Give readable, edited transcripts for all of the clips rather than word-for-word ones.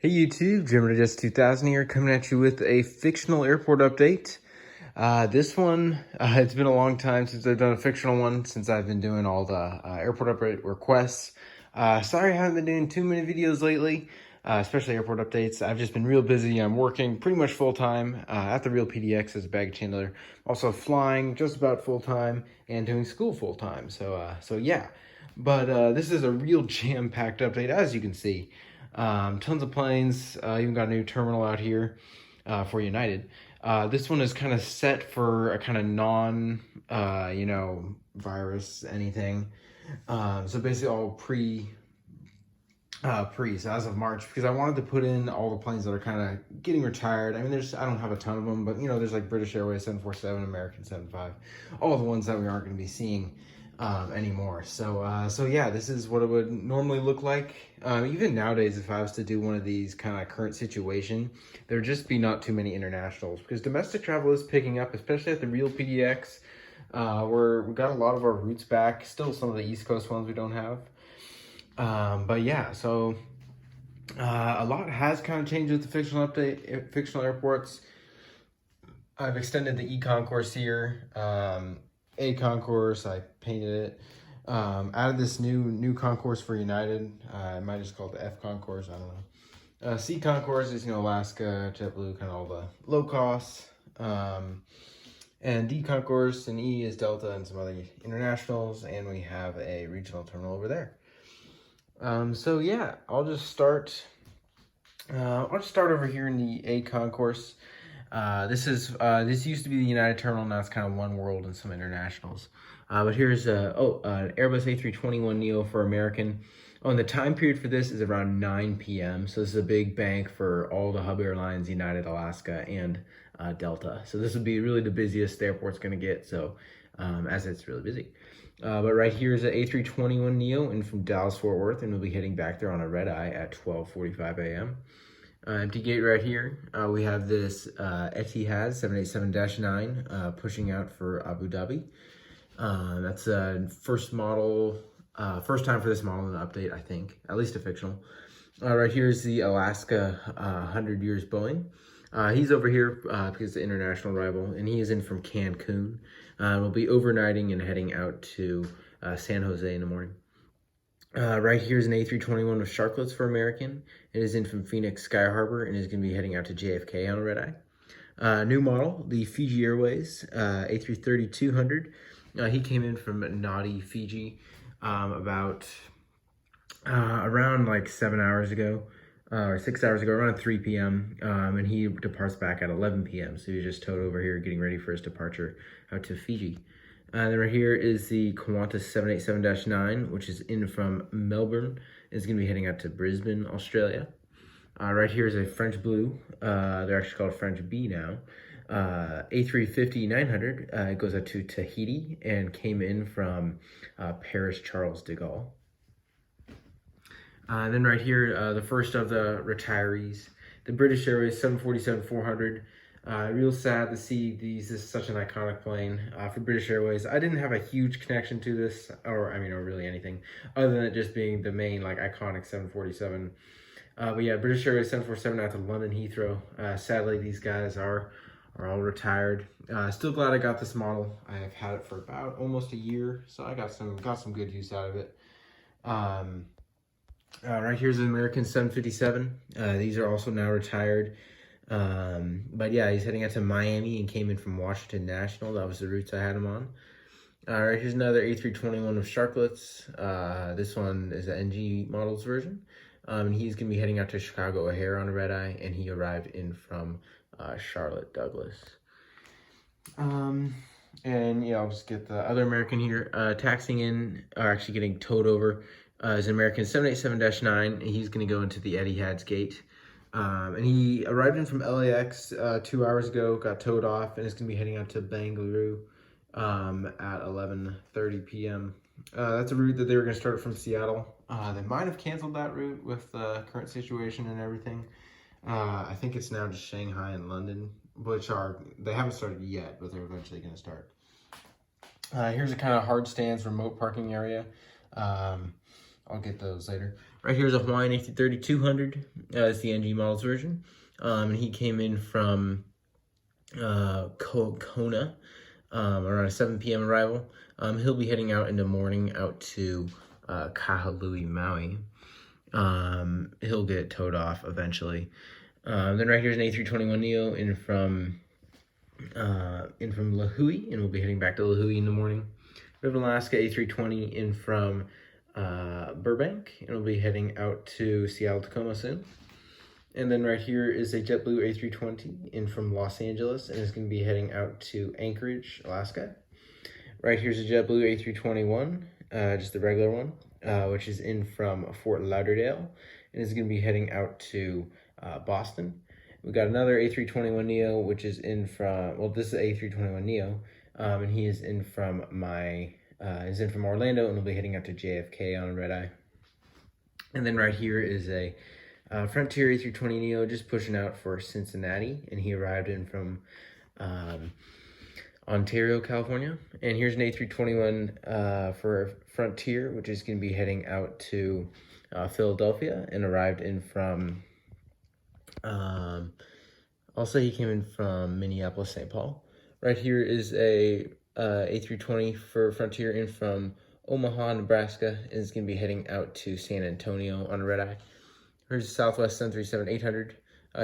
Hey YouTube, Geminijets 2000 here, coming at you with a fictional airport update. This one, it's been a long time since I've done a fictional one, since I've been doing all the airport update requests. Sorry I haven't been doing too many videos lately, especially airport updates. I've just been real busy. I'm working pretty much full-time at the Real PDX as a baggage handler. Also flying just about full-time and doing school full-time. So yeah, but this is a real jam-packed update, as you can see. Tons of planes, even got a new terminal out here for United. This one is kind of set for a kind of virus anything. So basically all pre, so as of March, because I wanted to put in all the planes that are kind of getting retired. I mean, I don't have a ton of them, but there's like British Airways 747, American 75, all the ones that we aren't going to be seeing anymore. So yeah, this is what it would normally look like. Even nowadays, if I was to do one of these kind of current situation, there'd just be not too many internationals, because domestic travel is picking up, especially at the Real PDX. We got a lot of our routes back, still some of the East Coast ones we don't have. But yeah, so a lot has kind of changed with the fictional update, fictional airports. I've extended the e-concourse here. A concourse, I painted it. Added this new concourse for United. I might just call it the F concourse, I don't know. C concourse is, Alaska, JetBlue, kind of all the low costs. And D concourse and E is Delta and some other internationals. And we have a regional terminal over there. So yeah, I'll just start over here in the A concourse. This used to be the United terminal. Now it's kind of One World and some internationals. But here's an Airbus A321neo for American. Oh, and the time period for this is around 9 p.m. So this is a big bank for all the hub airlines, United, Alaska, and Delta. So this would be really the busiest the airport's going to get. So as it's really busy. But right here is an A321neo in from Dallas Fort Worth, and we'll be heading back there on a red eye at 12:45 a.m. Empty gate right here. We have this Etihad 787-9 pushing out for Abu Dhabi. That's first time for this model in the update, I think, at least a fictional. Right here is the Alaska 100 Years Boeing. He's over here because it's the international arrival, and he is in from Cancun. We'll be overnighting and heading out to San Jose in the morning. Right here is an A321 with sharklets for American. It is in from Phoenix Sky Harbor and is going to be heading out to JFK on a red eye. New model, the Fiji Airways A330-200. He came in from Nadi, Fiji, around like 7 hours ago, or 6 hours ago, around 3 p.m. And he departs back at 11 p.m. So he just towed over here, getting ready for his departure out to Fiji. Then right here is the Qantas 787-9, which is in from Melbourne. It's going to be heading out to Brisbane, Australia. Right here is a French Blue. They're actually called French B now. A350-900. It goes out to Tahiti and came in from Paris Charles de Gaulle. Then right here, the first of the retirees, the British Airways 747-400. Real sad to see these. This is such an iconic plane for British Airways. I didn't have a huge connection to this, or really anything, other than it just being the main iconic 747. But yeah, British Airways 747 out to London Heathrow. Sadly, these guys are all retired. Still glad I got this model. I have had it for about almost a year, so I got some good use out of it. Right here's an American 757. These are also now retired. But yeah, he's heading out to Miami and came in from Washington National. That was the routes I had him on. Alright, here's another A321 with sharklets. This one is the NG models version. And he's going to be heading out to Chicago O'Hare on a red eye, and he arrived in from Charlotte Douglas. And yeah, I'll just get the other American here. Taxing in, or actually getting towed over, is an American 787-9, and he's going to go into the Etihad's gate. And he arrived in from LAX 2 hours ago, got towed off, and is going to be heading out to Bengaluru at 11:30 p.m. That's a route that they were going to start from Seattle. They might have canceled that route with the current situation and everything. I think it's now just Shanghai and London, they haven't started yet, but they're eventually going to start. Here's a kind of hard stands remote parking area. I'll get those later. Right here's a Hawaiian A330-200. It's the NG models version. And he came in from Kona around a 7 p.m. arrival. He'll be heading out in the morning out to Kahului, Maui. He'll get towed off eventually. Then right here's an A321neo in from Lahui, and we'll be heading back to Lahui in the morning. We have an Alaska A320 in from Burbank, and we'll be heading out to Seattle, Tacoma soon. And then right here is a JetBlue A320 in from Los Angeles, and it's going to be heading out to Anchorage, Alaska. Right here's a JetBlue A321, just the regular one, which is in from Fort Lauderdale, and is going to be heading out to Boston. We got another A321neo, which is in from, well, this is A321neo, and he is in from Orlando, and will be heading out to JFK on a red eye. And then right here is a Frontier A320neo, just pushing out for Cincinnati, and he arrived in from Ontario, California. And here's an A321 for Frontier, which is going to be heading out to Philadelphia, and arrived in from, I'll say he came in from Minneapolis, St. Paul. Right here is a A320 for Frontier in from Omaha, Nebraska, and is going to be heading out to San Antonio on a red eye. Here's a Southwest 737-800.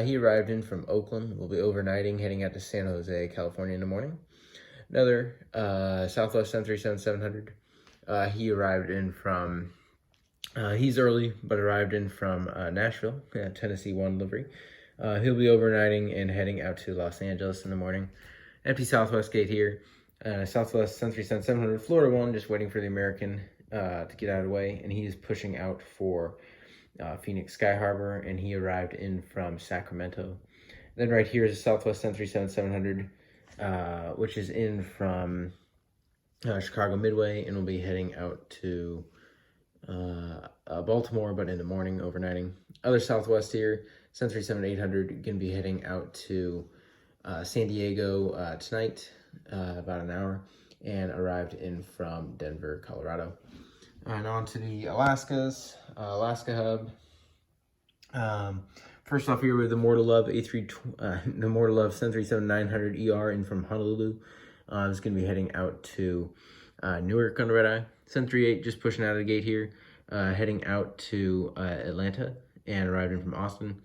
He arrived in from Oakland. Will be overnighting, heading out to San Jose, California in the morning. Another Southwest 737-700. He arrived in from, he's early, but arrived in from Nashville, Tennessee 1 livery. He'll be overnighting and heading out to Los Angeles in the morning. Empty Southwest gate here. Southwest 737-700 Florida 1, just waiting for the American to get out of the way, and he is pushing out for Phoenix Sky Harbor, and he arrived in from Sacramento. Then right here is a Southwest 737-700, which is in from Chicago Midway, and will be heading out to Baltimore, but in the morning, overnighting. Other Southwest here, 737-800, going to be heading out to San Diego tonight, about an hour, and arrived in from Denver, Colorado. And on to the Alaskas, Alaska Hub. First off here with the More to Love the More to Love 737-900ER in from Honolulu. It's going to be heading out to Newark on the red eye. 738 just pushing out of the gate here, heading out to Atlanta, and arrived in from Austin.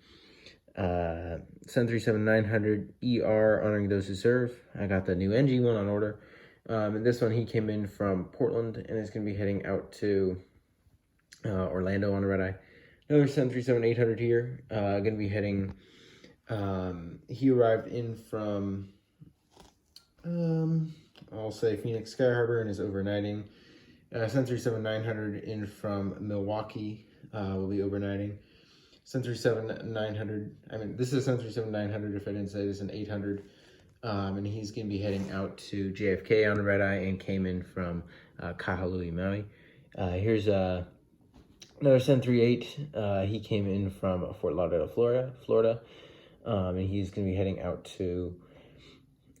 737-900ER honoring those who serve. I got the new NG one on order. And this one, he came in from Portland, and is going to be heading out to Orlando on a red eye. Another 737-800 here, going to be heading, he arrived in from, I'll say Phoenix Sky Harbor, and is overnighting. 737-900 in from Milwaukee, will be overnighting. 737-900, this is a 737-900 if I didn't say this, an 800. And he's going to be heading out to JFK on a red eye, and came in from Kahului, Maui. Here's another 738. He came in from Fort Lauderdale, Florida. And he's going to be heading out to,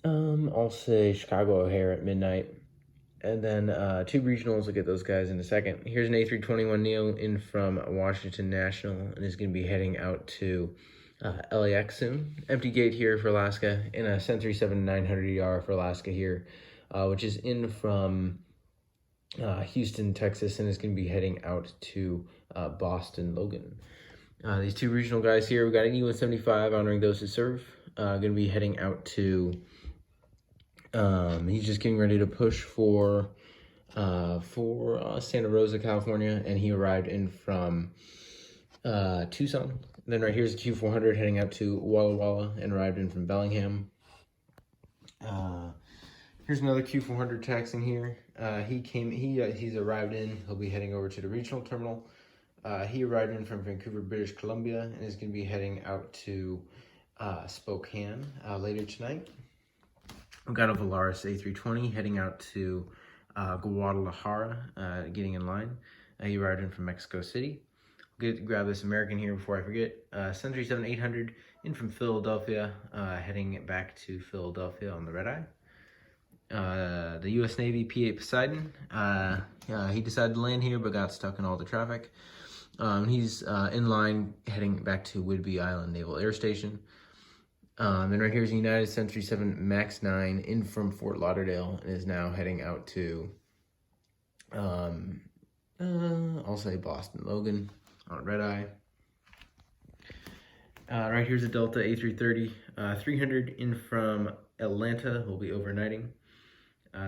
I'll say Chicago O'Hare at midnight. And then two regionals, we'll get those guys in a second. Here's an A321neo in from Washington National, and is going to be heading out to LAX soon. Empty gate here for Alaska, and a 737-900ER for Alaska here, which is in from Houston, Texas, and is going to be heading out to Boston, Logan. These two regional guys here, we got an E-175 honoring those who serve. Going to be heading out to, he's just getting ready to push for Santa Rosa, California, and he arrived in from Tucson. Then right here's a Q400 heading out to Walla Walla, and arrived in from Bellingham. Here's another Q400 taxing here. He's arrived in. He'll be heading over to the regional terminal. He arrived in from Vancouver, British Columbia, and is going to be heading out to Spokane later tonight. We've got a Volaris A320 heading out to Guadalajara, getting in line. He arrived in from Mexico City. Grab this American here before I forget. 737-800 in from Philadelphia, heading back to Philadelphia on the red eye. The U.S. Navy P-8 Poseidon, he decided to land here but got stuck in all the traffic. He's in line heading back to Whidbey Island Naval Air Station. And right here is United Century 7 MAX 9 in from Fort Lauderdale and is now heading out to, I'll say Boston Logan on red eye. Right here's a Delta A330, 300 in from Atlanta, will be overnighting.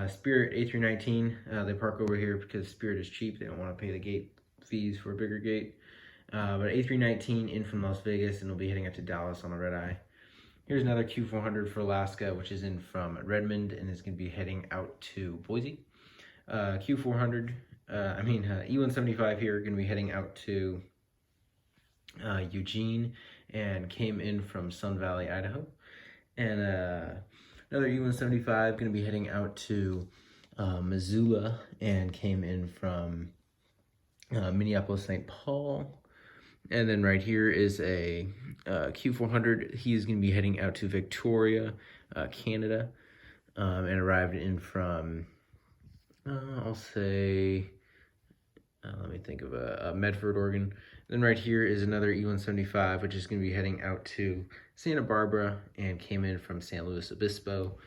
Spirit A319, they park over here because Spirit is cheap. They don't want to pay the gate fees for a bigger gate. But A319 in from Las Vegas and will be heading up to Dallas on a red eye. Here's another Q400 for Alaska, which is in from Redmond and is going to be heading out to Boise. Q400, E175 here, going to be heading out to Eugene and came in from Sun Valley, Idaho. And another E175 going to be heading out to Missoula and came in from Minneapolis, St. Paul. And then right here is a Q400. He's going to be heading out to Victoria, Canada, and arrived in from, I'll say, let me think of Medford, Oregon. Then right here is another E175, which is going to be heading out to Santa Barbara and came in from San Luis Obispo.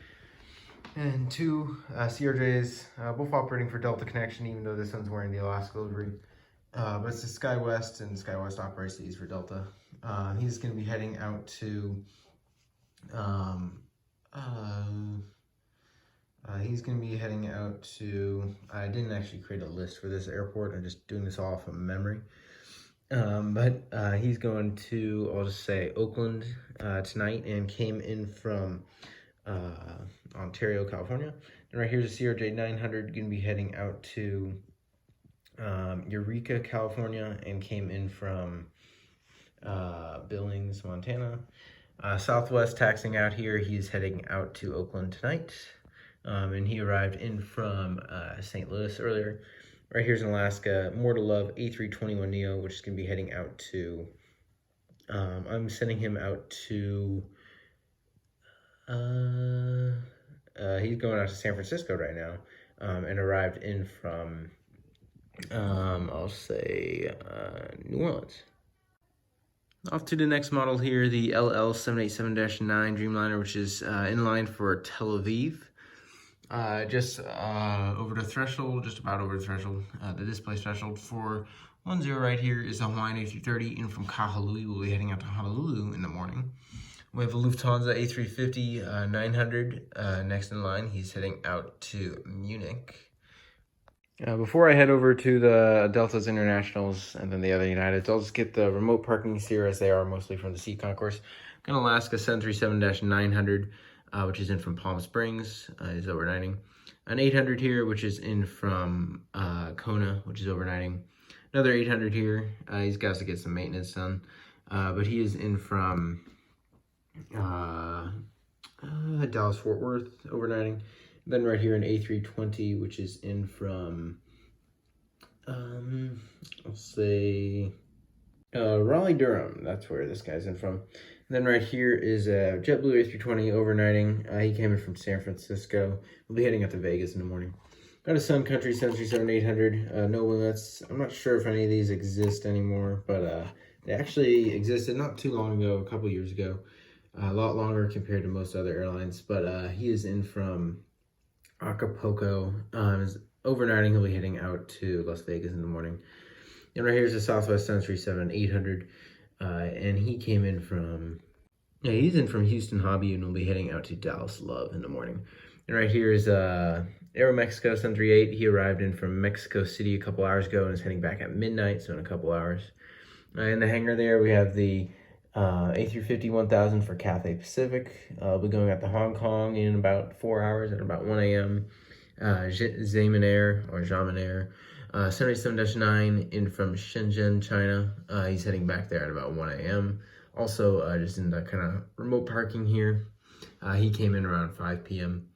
And two CRJs, both operating for Delta Connection, even though this one's wearing the Alaska livery. But it's the SkyWest, and SkyWest operates these for Delta. He's going to be heading out to, I didn't actually create a list for this airport. I'm just doing this all from memory. But he's going to, I'll just say, Oakland tonight and came in from Ontario, California. And right here's a CRJ 900 going to be heading out to Eureka, California, and came in from Billings, Montana. Southwest taxing out here. He's heading out to Oakland tonight. And he arrived in from St. Louis earlier. Right here's in Alaska, More to Love A321neo, which is going to be heading out to, I'm sending him out to, he's going out to San Francisco right now, and arrived in from, I'll say, New Orleans. Off to the next model here, the LL787-9 Dreamliner, which is in line for Tel Aviv. Just over the threshold, just about over the threshold, the display threshold for 10 right here is a Hawaiian A330 in from Kahului. We'll be heading out to Honolulu in the morning. We have a Lufthansa A350 900 next in line. He's heading out to Munich. Before I head over to the Delta's Internationals and then the other Uniteds, I'll just get the remote parkings here as they are mostly from the C concourse. Got an Alaska 737-900. Which is in from Palm Springs, is overnighting. An 800 here, which is in from Kona, which is overnighting. Another 800 here. He's got to get some maintenance done. But he is in from Dallas-Fort Worth, overnighting. Then right here an A320, which is in from, I'll say, Raleigh-Durham. That's where this guy's in from. And then right here is a JetBlue A320 overnighting. He came in from San Francisco. We'll be heading out to Vegas in the morning. Got a Sun Country 737-800, no limits. I'm not sure if any of these exist anymore, but they actually existed not too long ago, a couple years ago. A lot longer compared to most other airlines, but he is in from Acapulco. Is overnighting, he'll be heading out to Las Vegas in the morning. And right here's a Southwest 737-800. And he came in from, he's in from Houston Hobby and will be heading out to Dallas Love in the morning. And right here is Aeromexico 738. He arrived in from Mexico City a couple hours ago and is heading back at midnight, so in a couple hours. In the hangar there, we have the A350-1000 for Cathay Pacific. We'll be going out to Hong Kong in about 4 hours at about 1 a.m. Geminair 787-9 in from Shenzhen, China. He's heading back there at about 1 a.m. Also, just in the kind of remote parking here. He came in around 5 p.m.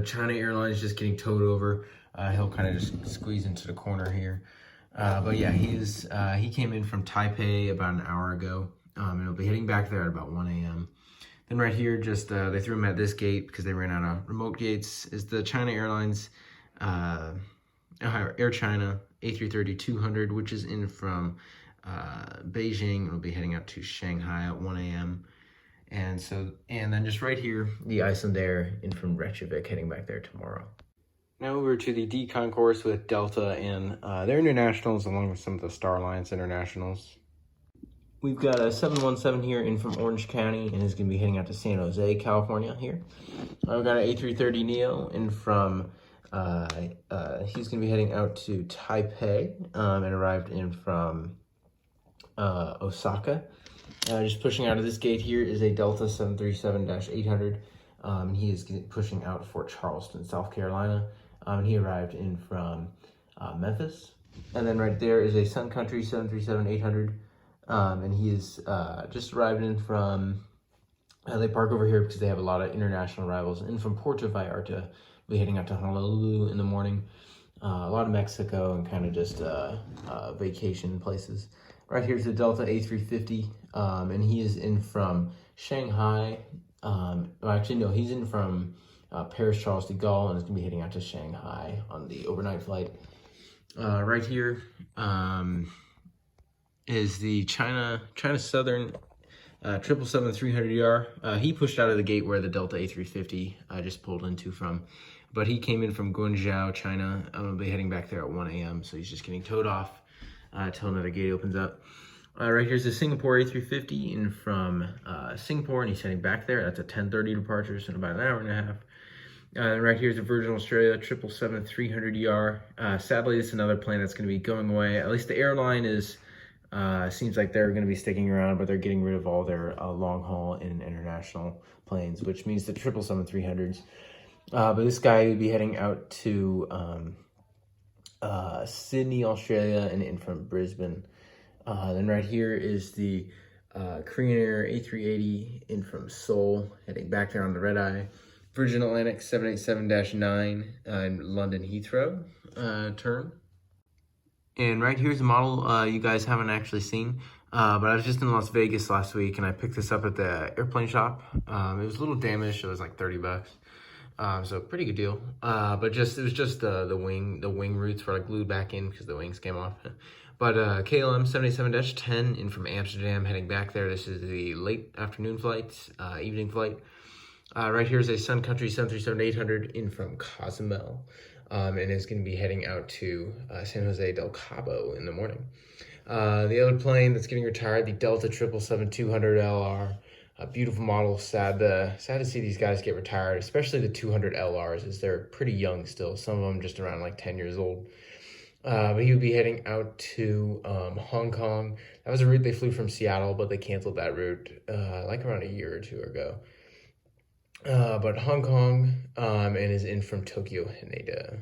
China Airlines just getting towed over. He'll kind of just squeeze into the corner here. But yeah, he came in from Taipei about an hour ago. And he'll be heading back there at about 1 a.m. Then right here, just they threw him at this gate because they ran out of remote gates, is the China Airlines Air China A330-200, which is in from Beijing. It'll be heading out to Shanghai at 1 a.m. And then just right here, the Icelandair in from Reykjavik, heading back there tomorrow. Now over to the D concourse with Delta and their internationals, along with some of the Star Alliance internationals. We've got a 717 here in from Orange County, and is going to be heading out to San Jose, California here. We've got an A330neo in from, he's going to be heading out to Taipei, and arrived in from Osaka. Just pushing out of this gate here is a Delta 737-800. He is pushing out for Charleston, South Carolina. He arrived in from Memphis. And then right there is a Sun Country 737-800. And he is just arrived in from, they park over here because they have a lot of international arrivals. And from Puerto Vallarta, we'll be heading out to Honolulu in the morning. A lot of Mexico and kind of just vacation places. Right here's the Delta A350, and he is in from Shanghai. Well, actually, no, he's in from Paris Charles de Gaulle, and is going to be heading out to Shanghai on the overnight flight. Right here is the China Southern 777-300ER. He pushed out of the gate where the Delta A350 just pulled into from. But he came in from Guangzhou, China. I'll be heading back there at 1 a.m., so he's just getting towed off till another gate opens up. Right here's the Singapore A350 in from Singapore, and he's heading back there. That's a 10:30 departure, so in about an hour and a half. Right here's the Virgin Australia 777-300ER. Sadly, it's another plane that's going to be going away. At least the airline is, seems like they're going to be sticking around, but they're getting rid of all their long-haul and international planes, which means the 777-300s. But this guy would be heading out to Sydney, Australia, and in from Brisbane. Then right here is the Korean Air A380 in from Seoul, heading back there on the red eye. Virgin Atlantic 787-9 in London Heathrow turn. And right here's a model you guys haven't actually seen, but I was just in Las Vegas last week, and I picked this up at the airplane shop. It was a little damaged. It was like $30. So pretty good deal. But it was just the wing roots were like glued back in because the wings came off. But KLM 787-10 in from Amsterdam, heading back there. This is the late afternoon flight, evening flight. Right here is a Sun Country 737-800 in from Cozumel, and is going to be heading out to San Jose del Cabo in the morning. The other plane that's getting retired, the Delta 777-200LR. A beautiful model. Sad to see these guys get retired, especially the 200 LRs, as they're pretty young still. Some of them just around like 10 years old. But he would be heading out to Hong Kong. That was a route they flew from Seattle, but they canceled that route like around a year or two ago. But Hong Kong and is in from Tokyo, Haneda.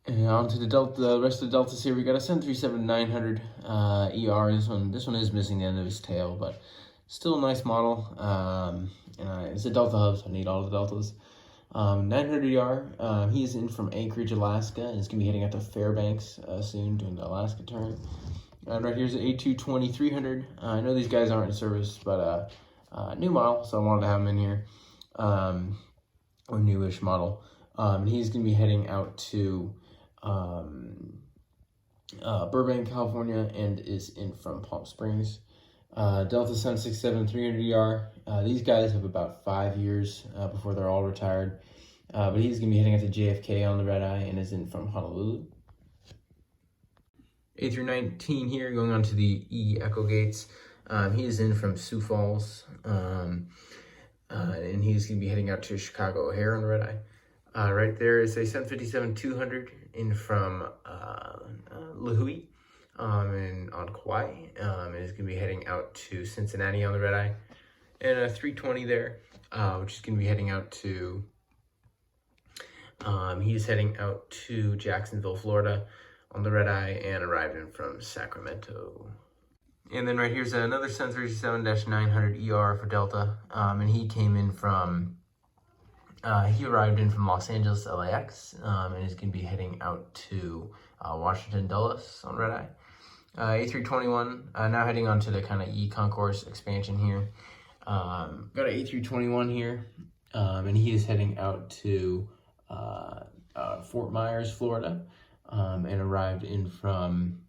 And on to the rest of the Deltas here. We got a 737-900 ER. This one is missing the end of his tail, but still a nice model. It's a Delta hub, so I need all the Deltas. 900ER, he is in from Anchorage, Alaska, and is going to be heading out to Fairbanks soon, doing the Alaska turn. Right here's the A220-300. I know these guys aren't in service, but new model, so I wanted to have them in here. Or newish model. He's going to be heading out to Burbank, California, and is in from Palm Springs. Delta 767-300ER. These guys have about 5 years before they're all retired. But he's going to be heading out to JFK on the red eye and is in from Honolulu. A319 here, going on to the E Echo Gates. He is in from Sioux Falls. And he's going to be heading out to Chicago O'Hare on the red eye. Right there is a 757-200 in from Lihue. And on Kauai, and is going to be heading out to Cincinnati on the red eye, and a 320 there, which is going to be heading out to, he's heading out to Jacksonville, Florida on the red eye, and arrived in from Sacramento. And then right here's another 737-900ER for Delta, and he came in from, he arrived in from Los Angeles, LAX, and is going to be heading out to Washington, Dulles on red eye. A321, now heading on to the kind of E-concourse expansion here. Got an A321 here, and he is heading out to Fort Myers, Florida, and arrived in from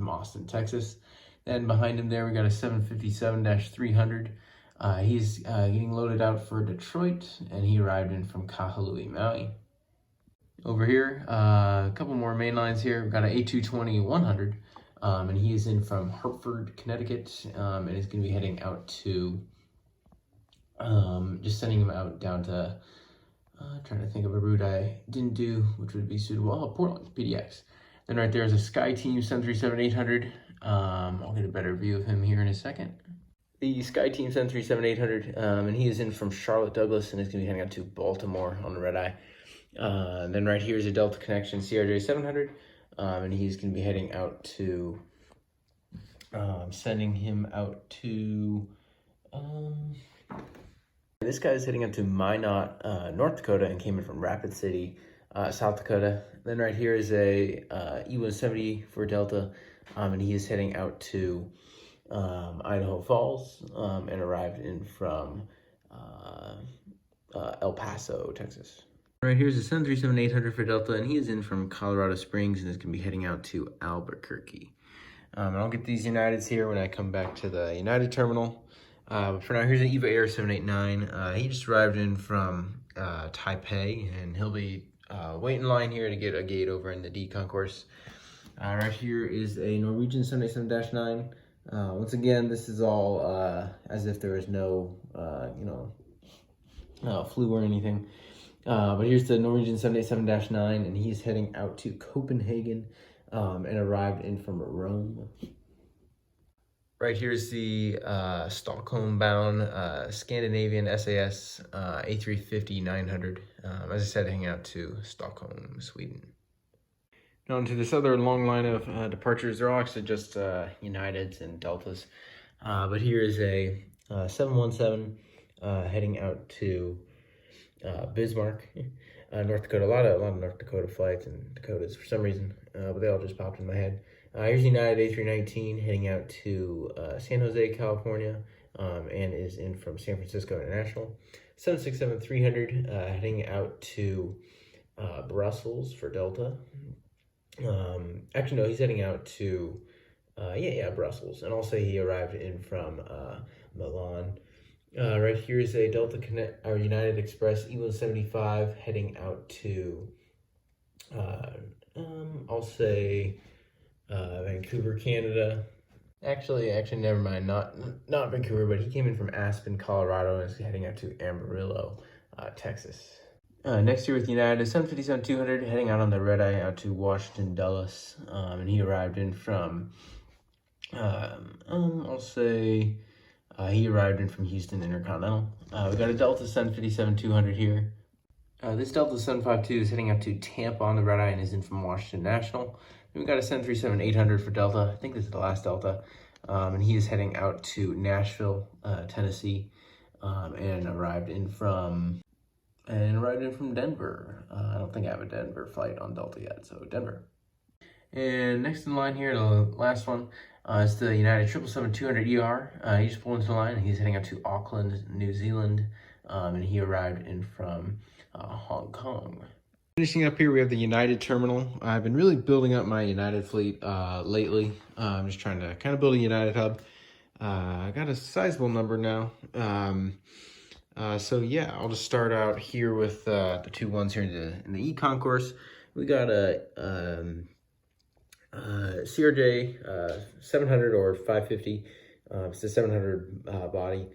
Austin, Texas. Then behind him there, we got a 757-300. He's getting loaded out for Detroit, and he arrived in from Kahului, Maui. Over here, a couple more main lines here. We've got an A220-100, and he is in from Hartford, Connecticut, and he's going to be heading out to, just sending him out down to, trying to think of a route I didn't do, which would be suitable. Oh, Portland, PDX. Then right there is a SkyTeam 737-800. I'll get a better view of him here in a second. The SkyTeam 737-800, and he is in from Charlotte Douglas, and is going to be heading out to Baltimore on the red eye. Then right here is a Delta Connection CRJ 700, and he's going to be heading out to, sending him out to, this guy is heading out to Minot, North Dakota, and came in from Rapid City, South Dakota. Then right here is a E-170 for Delta, and he is heading out to Idaho Falls, and arrived in from El Paso, Texas. Right, here's a 737-800 for Delta, and he is in from Colorado Springs, and is going to be heading out to Albuquerque. And I'll get these Uniteds here when I come back to the United terminal. But for now, here's an EVA Air 789. He just arrived in from Taipei, and he'll be waiting in line here to get a gate over in the D concourse. Right here is a Norwegian 787-9. Once again, this is all as if there was no, flu or anything. But here's the Norwegian 787-9, and he's heading out to Copenhagen, and arrived in from Rome. Right here's the Stockholm-bound Scandinavian SAS A350-900. As I said, heading out to Stockholm, Sweden. Now onto this other long line of departures. They're all actually just Uniteds and Deltas. But here is a 717 heading out to Bismarck, North Dakota. A lot of North Dakota flights and Dakotas for some reason, but they all just popped in my head. Here's United A319 heading out to San Jose, California, and is in from San Francisco International. 767-300 heading out to Brussels for Delta. Actually, no, he's heading out to Brussels, and also he arrived in from Milan. Right here is a Delta Connect, our United Express E-175 heading out to, I'll say, Vancouver, Canada. Actually, never mind, not Vancouver, but he came in from Aspen, Colorado, and is heading out to Amarillo, Texas. Next here with United is 757-200 heading out on the red eye out to Washington, Dulles, and he arrived in from, I'll say, he arrived in from Houston Intercontinental. We got a Delta 757-200 here. This Delta 752 is heading out to Tampa on the red eye and is in from Washington National. Then we got a 737-800 for Delta. I think this is the last Delta. And he is heading out to Nashville, Tennessee, and arrived in from Denver. I don't think I have a Denver flight on Delta yet, so Denver. And next in line here, the last one, is the United 777-200ER. He just pulled into the line, and he's heading out to Auckland, New Zealand, and he arrived in from Hong Kong. Finishing up here, we have the United terminal. I've been really building up my United fleet lately. I'm just trying to kind of build a United hub. I got a sizable number now. So yeah, I'll just start out here with the two ones here in the E-concourse. We got a CRJ 700 or 550. It's a 700 body.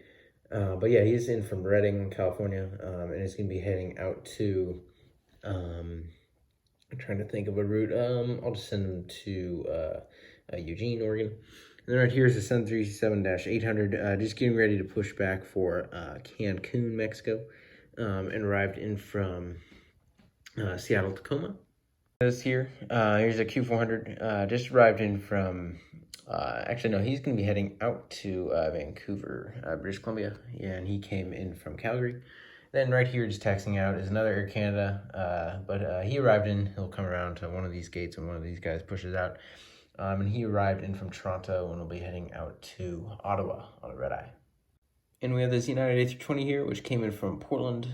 But yeah, he's in from Redding, California, and he's going to be heading out to, I'm trying to think of a route. I'll just send him to Eugene, Oregon. And then right here is the 737-800, just getting ready to push back for Cancun, Mexico, and arrived in from Seattle, Tacoma. This here, here's a Q400, just arrived in from, actually no, he's going to be heading out to Vancouver, British Columbia, yeah, and he came in from Calgary. Then right here, just taxiing out, is another Air Canada, but he arrived in, he'll come around to one of these gates and one of these guys pushes out. And he arrived in from Toronto and will be heading out to Ottawa on a red eye. And we have this United A320 here, which came in from Portland,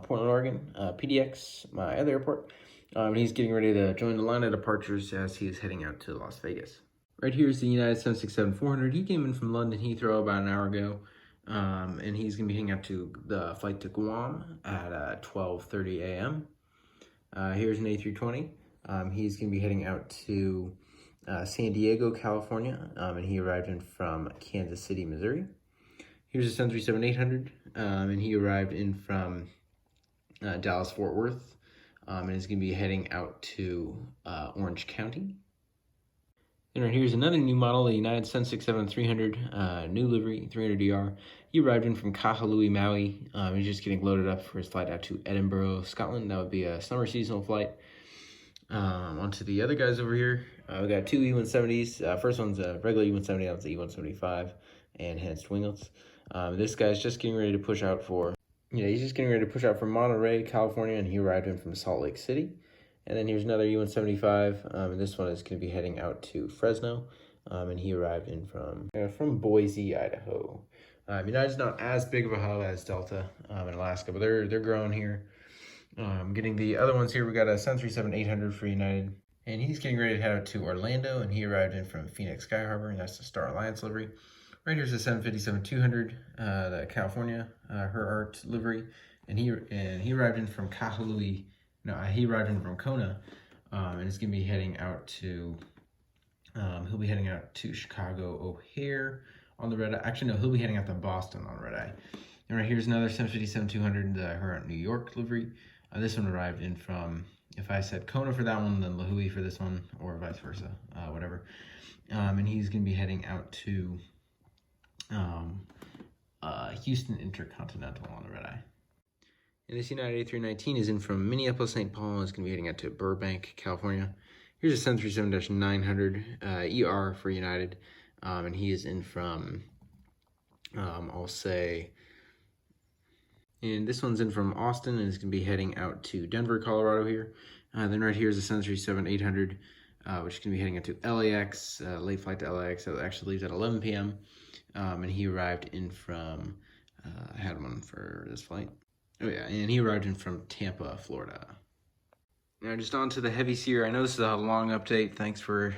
Oregon, PDX, my other airport. And he's getting ready to join the line of departures as he is heading out to Las Vegas. Right here is the United 767-400. He came in from London Heathrow about an hour ago, and he's going to be heading out to the flight to Guam at 12:30 a.m. Here's an A320. He's going to be heading out to San Diego, California, and he arrived in from Kansas City, Missouri. Here's a 737-800, and he arrived in from Dallas, Fort Worth, and is going to be heading out to Orange County. And right here's another new model, the United 767-300, new livery, 300DR. He arrived in from Kahului, Maui. He's just getting loaded up for his flight out to Edinburgh, Scotland. That would be a summer seasonal flight. Onto the other guys over here. We got two E170s. First one's a regular E170, that's the E175, and enhanced winglets. This guy's just getting ready to push out for, he's just getting ready to push out from Monterey, California, and he arrived in from Salt Lake City. And then here's another E175, and this one is going to be heading out to Fresno, and he arrived in from Boise, Idaho. United's not as big of a hub as Delta in Alaska, but they're growing here. Getting the other ones here, we got a 737-800 for United, and he's getting ready to head out to Orlando, and he arrived in from Phoenix Sky Harbor, and that's the Star Alliance livery. Right here's the 757-200, the California, her art livery, and he arrived in from Kahului. No, he arrived in from Kona, and he's gonna be heading out to. He'll be heading out to Chicago O'Hare on the red eye. Actually, no, he'll be heading out to Boston on the red eye. And right here's another 757-200, her New York livery. This one arrived in from. If I said Kona for that one, then Lahui for this one, or vice versa, whatever. And he's gonna be heading out to Houston Intercontinental on the red eye. And this United A319 is in from Minneapolis, St. Paul, and is going to be heading out to Burbank, California. Here's a 737-900 ER for United, and he is in from, I'll say, and this one's in from Austin, and is going to be heading out to Denver, Colorado here. Then right here is a 737-800, which is going to be heading out to LAX, late flight to LAX. It actually leaves at 11 p.m., and he arrived in from, I had one for this flight. Oh yeah, and he arrived in from Tampa, Florida. Now just on to the heavy seer. I know this is a long update. Thanks for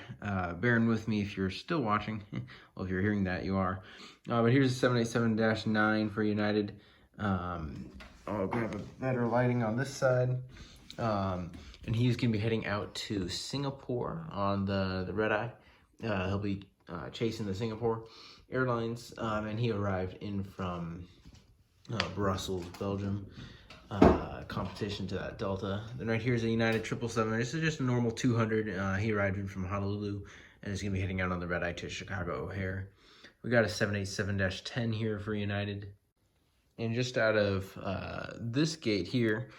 bearing with me if you're still watching. Well, if you're hearing that, you are. But here's a 787-9 for United. I'll grab a better lighting on this side. And he's going to be heading out to Singapore on the red eye. He'll be chasing the Singapore Airlines. And he arrived in from Brussels, Belgium, competition to that Delta. Then right here is a United 777. This is just a normal 200. He arrived in from Honolulu and is going to be heading out on the red eye to Chicago O'Hare. We got a 787-10 here for United. And just out of this gate here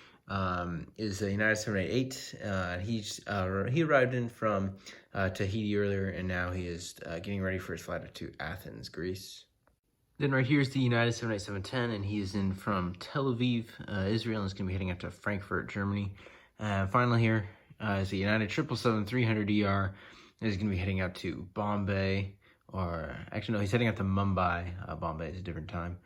is a United 788. He arrived in from Tahiti earlier, and now he is getting ready for his flight to Athens, Greece. Then right here is the United 787-10, and he is in from Tel Aviv, Israel, and is going to be heading up to Frankfurt, Germany. Finally here is the United 777-300ER, and he's going to be heading out to Bombay, or actually no, he's heading out to Mumbai. Bombay is a different time.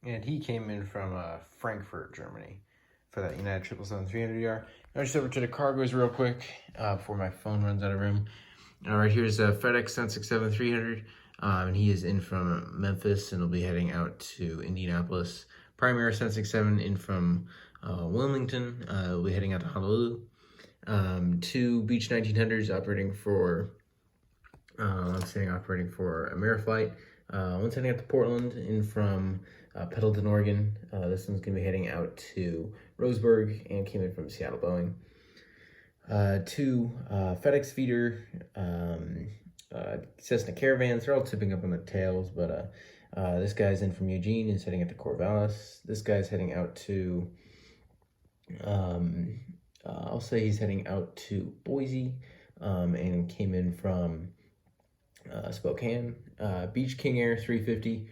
And he came in from Frankfurt, Germany for that United 777-300ER. Now just over to the cargoes real quick before my phone runs out of room. Right here is a FedEx 767-300. And he is in from Memphis and will be heading out to Indianapolis. Primary 767 in from Wilmington. Will be heading out to Honolulu. Two Beech 1900s operating for one's operating for Ameriflight. One's heading out to Portland in from Pendleton, Oregon. This one's going to be heading out to Roseburg and came in from Seattle Boeing. Two FedEx feeder Cessna Caravans. They're all tipping up on the tails, but this guy's in from Eugene and is heading out to Corvallis. This guy's heading out to, I'll say he's heading out to Boise and came in from Spokane. Beach King Air 350,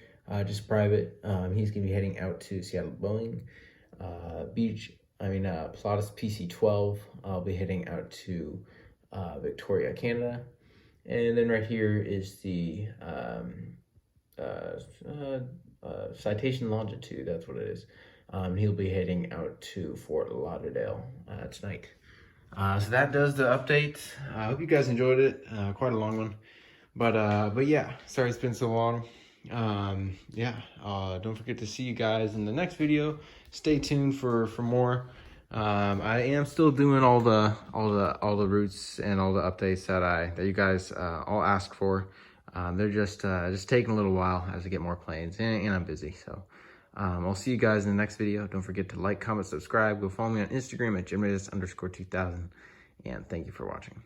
just private. He's going to be heading out to Seattle Boeing. Pilatus PC-12. I'll be heading out to Victoria, Canada. And then right here is the Citation Longitude, that's what it is. He'll be heading out to Fort Lauderdale tonight. So that does the update. I hope you guys enjoyed it. Quite a long one. But yeah, sorry it's been so long. Yeah, don't forget to see you guys in the next video. Stay tuned for more. I am still doing all the routes and all the updates that you guys all ask for. They're just taking a little while as I get more planes, and I'm busy. So I'll see you guys in the next video. Don't forget to like, comment, subscribe. Go follow me on Instagram at Geminijets_2000. And thank you for watching.